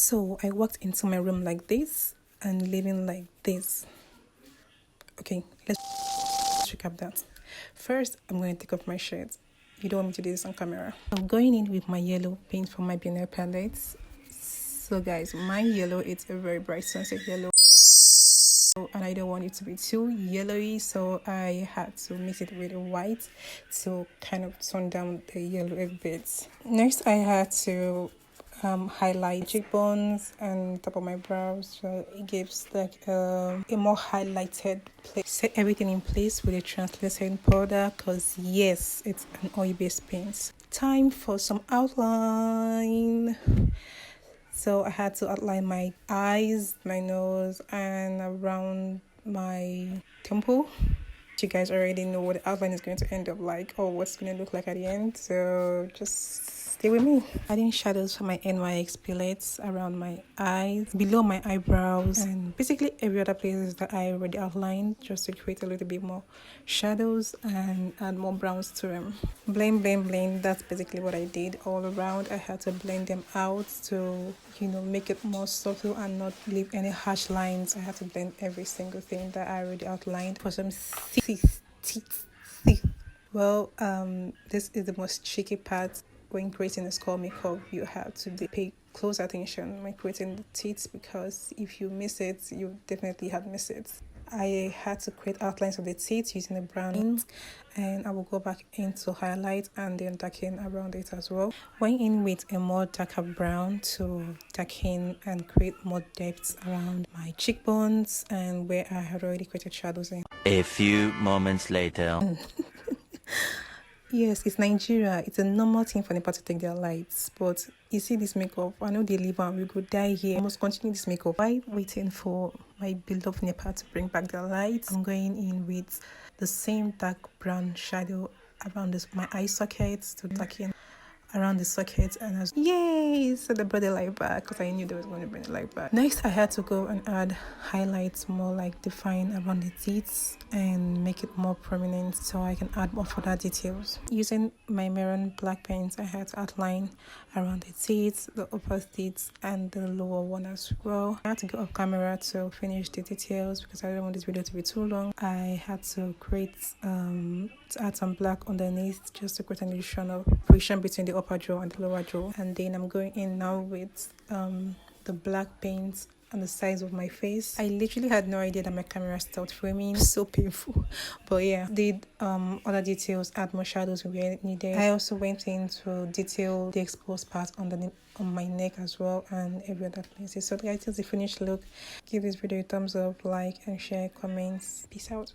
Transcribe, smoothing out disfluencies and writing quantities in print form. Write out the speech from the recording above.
So I walked into my room like this and living like this. Okay, let's recap that. First, I'm going to take off my shirt. You don't want me to do this on camera. I'm going in with my yellow paint from my Benin palettes. So guys, my yellow is a very bright sunset yellow, and I don't want it to be too yellowy, so I had to mix it with white to kind of tone down the yellow a bit. Next, I had to highlight cheekbones and top of my brows, so it gives like a more highlighted place. Set everything in place with a translucent powder, because yes, it's an oil-based paint. Time for some outline. So I had to outline my eyes, my nose, and around my temple. You guys already know what the outline is going to end up like, or what's going to look like at the end, so just stay with me. Adding shadows for my NYX palettes around my eyes, below my eyebrows, and basically every other places that I already outlined, just to create a little bit more shadows and add more browns to them. Blend, that's basically what I did all around. I had to blend them out to, make it more subtle and not leave any harsh lines. I had to blend every single thing that I already outlined for some teeth. Well, this is the most tricky part when creating a skull makeup. You have to pay close attention when creating the teeth, because if you miss it, you definitely have missed it. I had to create outlines of the teeth using a brown ink, and I will go back into highlight and then darken around it as well. Went in with a more darker brown to darken and create more depth around my cheekbones and where I had already created shadows in. A few moments later. Yes, it's Nigeria. It's a normal thing for NEPA to take their lights. But you see this makeup, I know they live and we could die here. I must continue this makeup. While waiting for my beloved NEPA to bring back their lights, I'm going in with the same dark brown shadow around my eye sockets to darken around the socket, and I was yay, so they brought the light back, because I knew they was going to bring the light back. Next, I had to go and add highlights, more like define around the teeth and make it more prominent, so I can add more further details. Using my maroon black paint, I had to outline around the teeth, the upper teeth, and the lower one as well. I had to go off camera to finish the details because I don't want this video to be too long. I had to create to add some black underneath, just to create an illusion of friction between the upper jaw and the lower jaw. And then I'm going in now with the black paint on the sides of my face. I literally had no idea that my camera stopped framing. So painful. But yeah, did other details, add more shadows where needed. I also went in to detail the exposed part on my neck as well, and every other places. So guys, this is the finished look. Give this video a thumbs up, like and share, comments. Peace out.